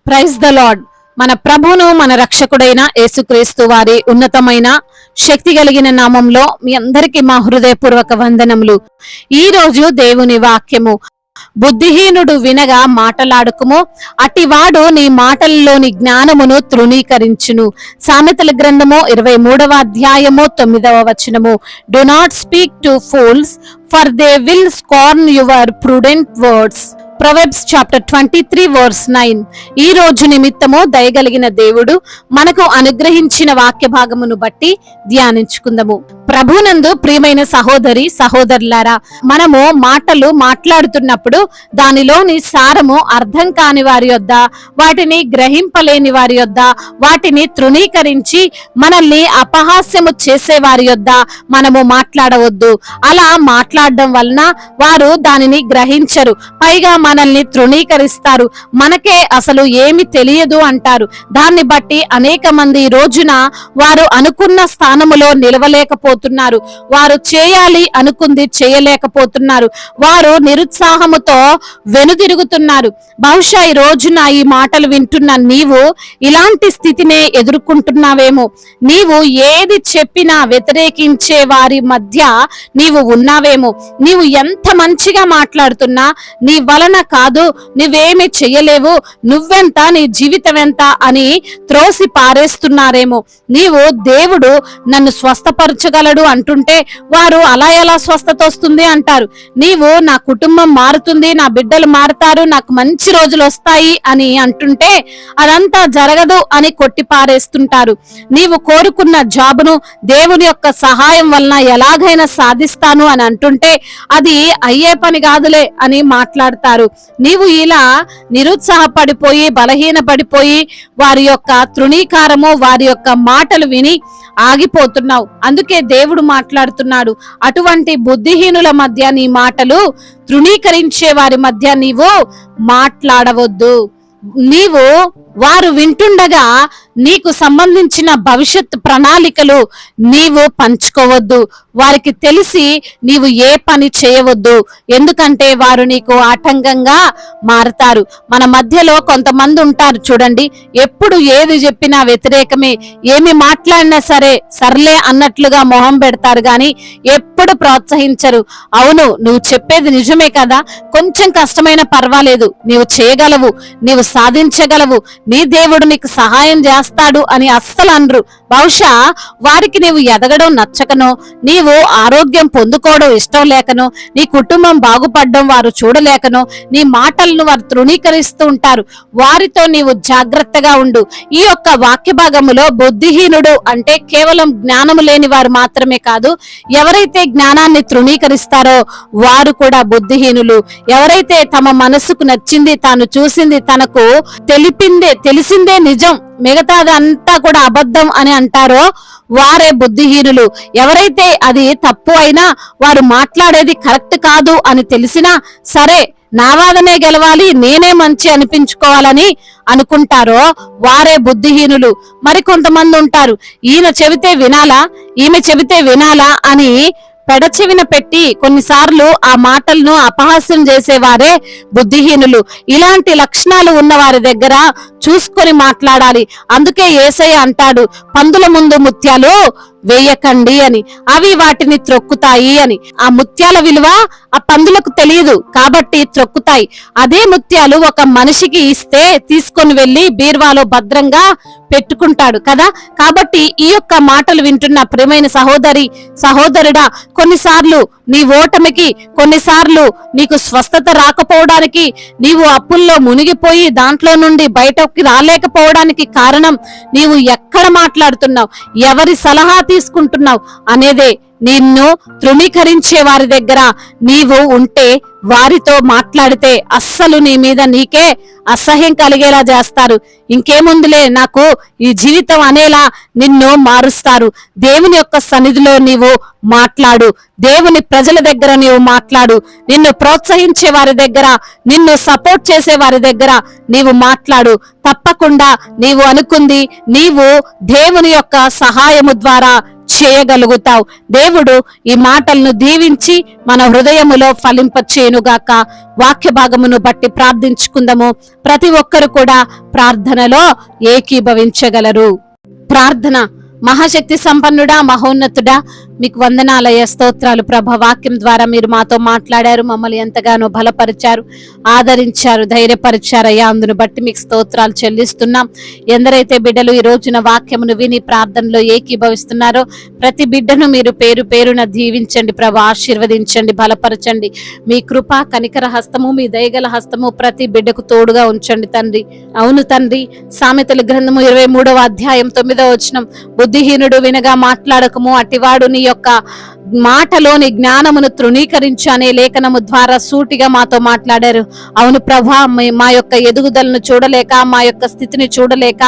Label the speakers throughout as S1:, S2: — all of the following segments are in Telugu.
S1: Praise the lord. మన ప్రభువును మన రక్షకుడైన యేసుక్రీస్తు వారి ఉన్నతమైన శక్తి కలిగిన నామంలో మీ అందరికీ మా హృదయపూర్వక వందనములు. ఈ రోజు దేవుని వాక్యము, బుద్ధిహీనుడు వినగా మాటలాడుకుము, అటివాడు నీ మాటల్లోని జ్ఞానమును తృణీకరించును. సామెతల గ్రంథము 23వ అధ్యాయము 9వ వచనము. Do not speak to fools, for they will scorn your prudent words. Proverbs chapter 23 verse 9. ఈ రోజు నిమిత్తము దయగలిగిన దేవుడు మనకు అనుగ్రహించిన వాక్య భాగమును బట్టి ధ్యానించుకుందాము. ప్రభునందు ప్రియమైన సహోదరి సహోదరులారా, మనము మాటలు మాట్లాడుతున్నప్పుడు దానిలోని సారము అర్థం కాని వారి యొద్ద, వాటిని గ్రహింపలేని వారి యొద్ద, వాటిని తృణీకరించి మనల్ని అపహాస్యము చేసే వారి యొద్ద మనము మాట్లాడవద్దు. అలా మాట్లాడడం వలన వారు దానిని గ్రహించరు, పైగా మనల్ని తృణీకరిస్తారు. మనకే అసలు ఏమి తెలియదు అంటారు. దాన్ని బట్టి అనేక మంది ఈ రోజున వారు అనుకున్న స్థానములో నిలవలేకపోతున్నారు. వారు చేయాలి అనుకుంది చేయలేకపోతున్నారు. వారు నిరుత్సాహముతో వెనుదిరుగుతున్నారు. బహుశా ఈ రోజున ఈ మాటలు వింటున్న నీవు ఇలాంటి స్థితినే ఎదుర్కొంటున్నావేమో. నీవు ఏది చెప్పినా వ్యతిరేకించే వారి మధ్య నీవు ఉన్నావేమో. నీవు ఎంత మంచిగా మాట్లాడుతున్నా నీ వలన కాదు, నువ్వేమి చెయ్యలేవు, నువ్వెంత, నీ జీవితం ఎంత అని త్రోసి పారేస్తున్నారేమో. నీవు దేవుడు నన్ను స్వస్థపరచగలడు అంటుంటే వారు అలా ఎలా స్వస్థత వస్తుంది అంటారు. నీవు నా కుటుంబం మారుతుంది, నా బిడ్డలు మారుతారు, నాకు మంచి రోజులు వస్తాయి అని అంటుంటే అదంతా జరగదు అని కొట్టి పారేస్తుంటారు. నీవు కోరుకున్న జాబును దేవుని యొక్క సహాయం వలన ఎలాగైనా సాధిస్తాను అని అంటుంటే అది అయ్యే పని కాదులే అని మాట్లాడతారు. నీవు ఇలా నిరుత్సాహపడిపోయి బలహీనపడిపోయి వారి యొక్క తృణీకారము, వారి యొక్క మాటలు విని ఆగిపోతున్నావు. అందుకే దేవుడు మాట్లాడుతున్నాడు, అటువంటి బుద్ధిహీనుల మధ్య నీ మాటలు, తృణీకరించే వారి మధ్య నీవు మాట్లాడవద్దు. నీవు వారు వింటుండగా నీకు సంబంధించిన భవిష్యత్ ప్రణాళికలు నీవు పంచుకోవద్దు. వారికి తెలిసి నీవు ఏ పని చేయవద్దు, ఎందుకంటే వారు నీకు ఆటంకంగా మారుతారు. మన మధ్యలో కొంతమంది ఉంటారు చూడండి, ఎప్పుడు ఏది చెప్పినా వ్యతిరేకమే, ఏమి మాట్లాడినా సరే సర్లే అన్నట్లుగా మొహం పెడతారు గాని ఎప్పుడు ప్రోత్సహించరు. అవును, నువ్వు చెప్పేది నిజమే కదా, కొంచెం కష్టమైన పర్వాలేదు, నీవు చేయగలవు, నీవు సాధించగలవు, నీ దేవుడు నీకు సహాయం చేస్తాడు అని అస్సలు అనరు. బహుశా వారికి నీవు ఎదగడం నచ్చకనో, నీవు ఆరోగ్యం పొందుకోవడం ఇష్టం లేకనో, నీ కుటుంబం బాగుపడడం వారు చూడలేకనో నీ మాటలను వారు తృణీకరిస్తూ ఉంటారు. వారితో నీవు జాగ్రత్తగా ఉండు. ఈ యొక్క వాక్య భాగములో బుద్ధిహీనుడు అంటే కేవలం జ్ఞానము లేని వారు మాత్రమే కాదు, ఎవరైతే జ్ఞానాన్ని తృణీకరిస్తారో వారు కూడా బుద్ధిహీనులు. ఎవరైతే తమ మనసుకు నచ్చింది, తాను చూసింది, తనకు తెలిసిందే నిజం, మిగతాదంతా కూడా అబద్ధం అని అంటారో వారే బుద్ధిహీనులు. ఎవరైతే అది తప్పు అయినా, వారు మాట్లాడేది కరెక్ట్ కాదు అని తెలిసినా సరే నా వాదనే గెలవాలి, నేనే మంచి అనిపించుకోవాలని అనుకుంటారో వారే బుద్ధిహీనులు. మరి కొంతమంది ఉంటారు, ఈయన చెబితే వినాలా, ఈమె చెబితే వినాలా అని పెడచెవిన పెట్టి కొన్నిసార్లు ఆ మాటలను అపహాస్యం చేసేవారే బుద్ధిహీనులు. ఇలాంటి లక్షణాలు ఉన్న వారి దగ్గర చూసుకొని మాట్లాడాలి. అందుకే యేసయ్య అంటాడు, పందుల ముందు ముత్యాలు వేయకండి అని, అవి వాటిని త్రొక్కుతాయి అని. ఆ ముత్యాల విలువ ఆ పందులకు తెలియదు కాబట్టి త్రొక్కుతాయి. అదే ముత్యాలు ఒక మనిషికి ఇస్తే తీసుకొని వెళ్లి బీర్వాలో భద్రంగా పెట్టుకుంటాడు కదా. కాబట్టి ఈ యొక్క మాటలు వింటున్న ప్రియమైన సహోదరి సహోదరుడా, కొన్నిసార్లు నీ ఓటమికి, కొన్నిసార్లు నీకు స్వస్థత రాకపోవడానికి, నీవు అప్పుల్లో మునిగిపోయి దాంట్లో నుండి బయటకు రాలేకపోవడానికి కారణం నీవు ఎక్కడ మాట్లాడుతున్నావు, ఎవరి సలహా తీసుకుంటున్నావు అనేదే. నిన్ను తృణీకరించే వారి దగ్గర నీవు ఉంటే, వారితో మాట్లాడితే అస్సలు నీ మీద నీకే అసహ్యం కలిగేలా చేస్తారు. ఇంకేముందులే నాకు ఈ జీవితం అనేలా నిన్ను మారుస్తారు. దేవుని యొక్క సన్నిధిలో నీవు మాట్లాడు, దేవుని ప్రజల దగ్గర నీవు మాట్లాడు, నిన్ను ప్రోత్సహించే వారి దగ్గర, నిన్ను సపోర్ట్ చేసే వారి దగ్గర నీవు మాట్లాడు. తప్పకుండా నీవు అనుకుంది నీవు దేవుని యొక్క సహాయము ద్వారా చేయగలుగుతావు. దేవుడు ఈ మాటలను దీవించి మన హృదయములో ఫలింపచేయునుగాక. వాక్య భాగమును బట్టి ప్రార్థించుకుందాము. ప్రతి ఒక్కరు కూడా ప్రార్థనలో ఏకీభవించగలరు. ప్రార్థన. మహాశక్తి సంపన్నుడా, మహోన్నతుడా, మీకు వందనాలయ్య, స్తోత్రాలు ప్రభ. వాక్యం ద్వారా మీరు మాతో మాట్లాడారు, మమ్మల్ని ఎంతగానో బలపరిచారు, ఆదరించారు, ధైర్యపరిచారయ్యా. అందును బట్టి మీకు స్తోత్రాలు చెల్లిస్తున్నాం. ఎందరైతే బిడ్డలు ఈ రోజున వాక్యమును విని ప్రార్థనలో ఏకీభవిస్తున్నారో ప్రతి బిడ్డను మీరు పేరు పేరున దీవించండి ప్రభ, ఆశీర్వదించండి, బలపరచండి. మీ కృప కనికర హస్తము, మీ దయగల హస్తము ప్రతి బిడ్డకు తోడుగా ఉంచండి తండ్రి. అవును తండ్రి, సామెతల గ్రంథము 23వ అధ్యాయం 9వ వచనం, బుద్ధిహీనుడు వినగా మాట్లాడకము, అటివాడు నీ యొక్క మాటలోని జ్ఞానమును తృణీకరించు అనే లేఖనము ద్వారా సూటిగా మాతో మాట్లాడారు. అవును ప్రభా, మా యొక్క ఎదుగుదలను చూడలేక, మా యొక్క స్థితిని చూడలేక,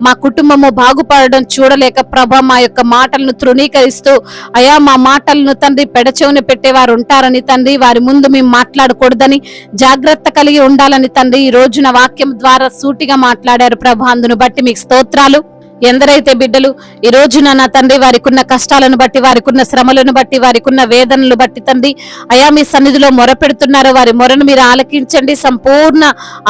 S1: మా కుటుంబము బాగుపడడం చూడలేక ప్రభా, మా యొక్క మాటలను తృణీకరిస్తూ అయా మా మాటలను తండ్రి పెడచెవున పెట్టేవారు ఉంటారని తండ్రి, వారి ముందు మేము మాట్లాడకూడదని జాగ్రత్త కలిగి ఉండాలని తండ్రి ఈ రోజున వాక్యం ద్వారా సూటిగా మాట్లాడారు ప్రభా. అందును బట్టి మీకు స్తోత్రాలు. ఎందరైతే బిడ్డలు ఈ రోజున నా తండ్రి వారికి ఉన్న కష్టాలను బట్టి, వారికి ఉన్న శ్రమలను బట్టి, వారికి ఉన్న వేదనలు బట్టి తండ్రి అయా మీ సన్నిధిలో మొరపెడుతున్నారో వారి మొరను మీరు ఆలకించండి. సంపూర్ణ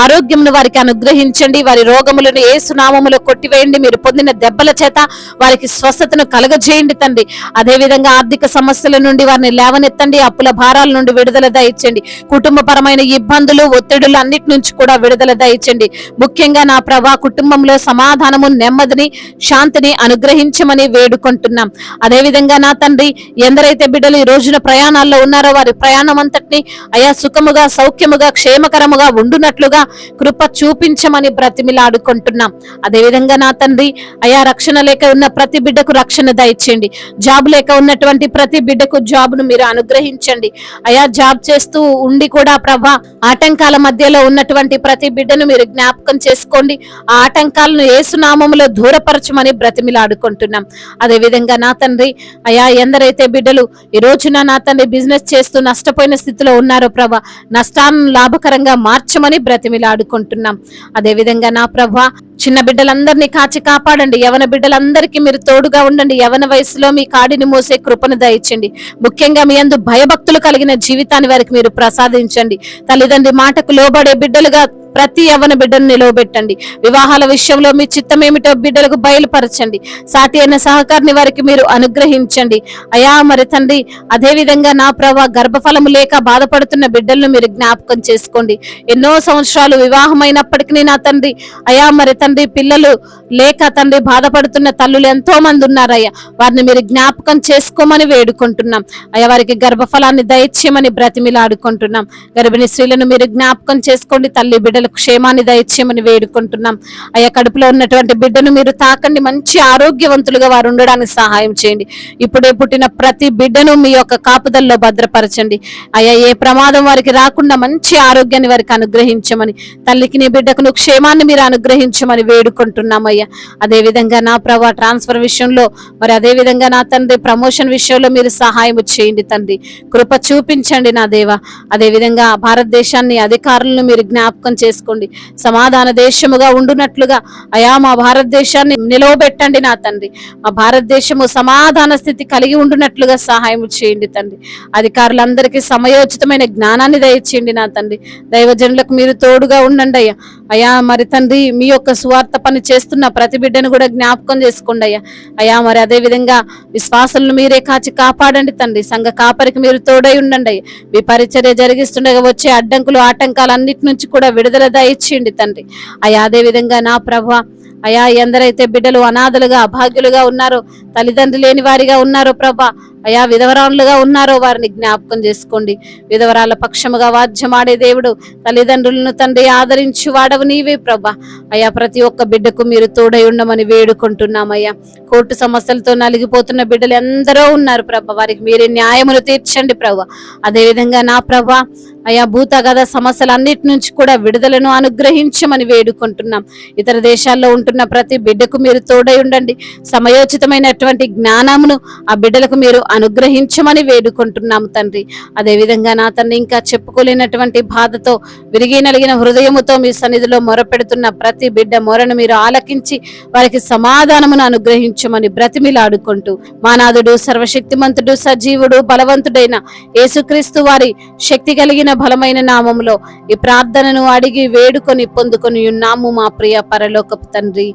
S1: ఆరోగ్యంను వారికి అనుగ్రహించండి. వారి రోగములను యేసు నామములో కొట్టివేయండి. మీరు పొందిన దెబ్బల చేత వారికి స్వస్థతను కలగజేయండి తండ్రి. అదే విధంగా ఆర్థిక సమస్యల నుండి వారిని లేవనెత్తండి. అప్పుల భారాల నుండి విడుదల దయచండి. కుటుంబపరమైన ఇబ్బందులు, ఒత్తిడులు అన్నిటి నుంచి కూడా విడుదల దయచండి. ముఖ్యంగా నా ప్రభా, కుటుంబంలో సమాధానము, నెమ్మదిని, శాంతిని అనుగ్రహించమని వేడుకుంటున్నాం. అదే విధంగా నా తండ్రి, ఎందరైతే బిడ్డలు ఈ రోజున ప్రయాణాల్లో ఉన్నారో వారి ప్రయాణం అంతటిని అయా సుఖముగా, సౌఖ్యముగా, క్షేమకరముగా ఉండునట్లుగా కృప చూపించమని బ్రతిమిలాడుకుంటున్నాం. అదే విధంగా నా తండ్రి అయా రక్షణ లేక ఉన్న ప్రతి బిడ్డకు రక్షణ దయచేయండి. జాబ్ లేక ఉన్నటువంటి ప్రతి బిడ్డకు జాబ్ను మీరు అనుగ్రహించండి. అయా జాబ్ చేస్తూ ఉండి కూడా ప్రభా ఆటంకాల మధ్యలో ఉన్నటువంటి ప్రతి బిడ్డను మీరు జ్ఞాపకం చేసుకోండి. ఆ ఆటంకాలను యేసునామములో దూరపరచమని బ్రతిమిలాడుకుంటున్నాం. అదే విధంగా నా తండ్రి అయా ఎందరైతే బిడ్డలు ఈ రోజున నా తండ్రి బిజినెస్ చేస్తూ నష్టపోయిన స్థితిలో ఉన్నారో ప్రభా, నష్టాలను లాభకరంగా మార్చమని బ్రతిమిలాడుకుంటున్నాం. అదే విధంగా నా ప్రభా, చిన్న బిడ్డలందరినీ కాచి కాపాడండి. యవన బిడ్డలందరికీ మీరు తోడుగా ఉండండి. యవన వయసులో మీ కాడిని మోసే కృపను దయచండి. ముఖ్యంగా మీ యందు భయభక్తులు కలిగిన జీవితాన్ని వారికి మీరు ప్రసాదించండి. తల్లిదండ్రి మాటకు లోబడే బిడ్డలుగా ప్రతి యవన బిడ్డను నిలవబెట్టండి. వివాహాల విషయంలో మీ చిత్తమేమిటో బిడ్డలకు బయలుపరచండి. సాటి అయిన సహకారిని వారికి మీరు అనుగ్రహించండి. అయా మరి తండ్రి అదే విధంగా నా ప్రభా, గర్భఫలము లేక బాధపడుతున్న బిడ్డలను మీరు జ్ఞాపకం చేసుకోండి. ఎన్నో సంవత్సరాలు వివాహమైనప్పటికీ నా తండ్రి అయా మరి తండ్రి పిల్లలు లేక తండ్రి బాధపడుతున్న తల్లులు ఎంతో మంది ఉన్నారయ్యా. వారిని మీరు జ్ఞాపకం చేసుకోమని వేడుకుంటున్నాం. అయ్యా వారికి గర్భఫలాన్ని దయచేయమని బ్రతిమిలాడుకుంటున్నాం. గర్భిణీ స్త్రీలను మీరు జ్ఞాపకం చేసుకోండి. తల్లి బిడ్డలకు క్షేమాన్ని దయచేయమని వేడుకుంటున్నాం. అయ్యా కడుపులో ఉన్నటువంటి బిడ్డను మీరు తాకండి. మంచి ఆరోగ్యవంతులుగా వారు ఉండడానికి సహాయం చేయండి. ఇప్పుడే పుట్టిన ప్రతి బిడ్డను మీ యొక్క కాపుదల్లో భద్రపరచండి. అయ్యా ఏ ప్రమాదం వారికి రాకుండా మంచి ఆరోగ్యాన్ని వారికి అనుగ్రహించమని, తల్లికి నీ బిడ్డకు క్షేమాన్ని మీరు అనుగ్రహించమని వేడుకుంటున్నామయ్యా. అదే విధంగా నా ప్రభా ట్రాన్స్ఫర్ విషయంలో మరి అదే విధంగా నా తండ్రి ప్రమోషన్ విషయంలో మీరు సహాయం చేయండి తండ్రి. కృప చూపించండి నా దేవ. అదే విధంగా భారతదేశాన్ని అధికారులను మీరు జ్ఞాపకం చేసుకోండి. సమాధాన దేశముగా ఉండునట్లుగా అయా మా భారతదేశాన్ని నిలవబెట్టండి నా తండ్రి. మా భారతదేశము సమాధాన స్థితి కలిగి ఉండునట్లుగా సహాయం చేయండి తండ్రి. అధికారులందరికీ సమయోచితమైన జ్ఞానాన్ని దయచేయండి నా తండ్రి. దైవజనులకు మీరు తోడుగా ఉండండి అయ్యా. అయా మరి తండ్రి మీ యొక్క సువార్త పని చేస్తున్న ప్రతి బిడ్డను కూడా జ్ఞాపకం చేసుకోండి అయ్యా. అయా మరి అదే విధంగా విశ్వాసులను మీరే కాచి కాపాడండి తండ్రి. సంఘ కాపరికి మీరు తోడై ఉండండి అయ్యా. మీ పరిచర్య జరిగిస్తుండగా వచ్చే అడ్డంకులు, ఆటంకాలు అన్నిటి నుంచి కూడా విడుదల దయచేయండి తండ్రి. అయా అదే విధంగా నా ప్రభా అయా ఎందరైతే బిడ్డలు అనాథలుగా, అభాగ్యులుగా ఉన్నారో, తల్లిదండ్రులు లేని వారిగా ఉన్నారో ప్రభా, అయా విధవరాలుగా ఉన్నారో వారిని జ్ఞాపకం చేసుకోండి. విధవరాల పక్షముగా వాద్యమాడే దేవుడు, తల్లిదండ్రులను తండ్రి ఆదరించి వాడవు నీవే ప్రభా. అయా ప్రతి ఒక్క బిడ్డకు మీరు తోడై ఉండమని వేడుకుంటున్నామయ్యా. కోర్టు సమస్యలతో నలిగిపోతున్న బిడ్డలు ఎందరో ఉన్నారు ప్రభా, వారికి మీరే న్యాయమును తీర్చండి ప్రభా. అదే విధంగా నా ప్రభా అయా భూతగత సమస్యలన్నిటి నుంచి కూడా విడుదలను అనుగ్రహించమని వేడుకుంటున్నాం. ఇతర దేశాల్లో ఉంటున్న వేడుకుంటున్న ప్రతి బిడ్డకు మీరు తోడై ఉండండి. సమయోచితమైనటువంటి జ్ఞానమును ఆ బిడ్డలకు మీరు అనుగ్రహించమని వేడుకుంటున్నాము తండ్రి. అదేవిధంగా నా తండ్రి, ఇంకా చెప్పుకోలేనటువంటి బాధతో విరిగి నలిగిన హృదయముతో మీ సన్నిధిలో మొరపెడుతున్న ప్రతి బిడ్డ మొరను మీరు ఆలకించి వారికి సమాధానమును అనుగ్రహించమని బ్రతిమిలాడుకుంటూ మానాథుడు, సర్వశక్తిమంతుడు, సజీవుడు, బలవంతుడైన యేసుక్రీస్తు వారి శక్తి కలిగిన బలమైన నామములో ఈ ప్రార్థనను అడిగి వేడుకొని పొందుకొని ఉన్నాము మా ప్రియ పరలోకపు తండ్రి.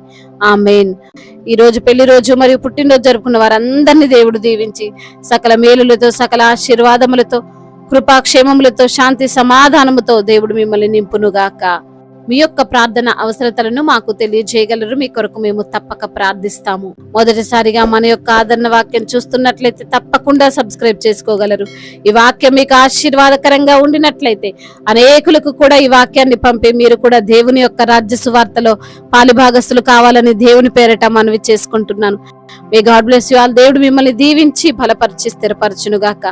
S1: ఆమేన్. ఈ రోజు పెళ్లి రోజు మరియు పుట్టినరోజు జరుపుకున్న వారందరినీ దేవుడు దీవించి సకల మేలులతో, సకల ఆశీర్వాదములతో, కృపాక్షేమములతో, శాంతి సమాధానముతో దేవుడు మిమ్మల్ని నింపునుగాక. మీ యొక్క ప్రార్థన అవసరతలను మాకు తెలియజేయగలరు. మీ కొరకు మేము తప్పక ప్రార్థిస్తాము. మొదటిసారిగా మన యొక్క ఆదరణ వాక్యం చూస్తున్నట్లయితే తప్పకుండా సబ్స్క్రైబ్ చేసుకోగలరు. ఈ వాక్యం మీకు ఆశీర్వాదకరంగా ఉండినట్లయితే అనేకులకు కూడా ఈ వాక్యాన్ని పంపి మీరు కూడా దేవుని యొక్క రాజ్య సువార్తలో పాలిభాగస్తులు కావాలని దేవుని పేరట మనవి చేసుకుంటున్నాను. May God bless you all. దేవుడు మిమ్మల్ని దీవించి బలపరిచి స్థిరపరచునుగాక.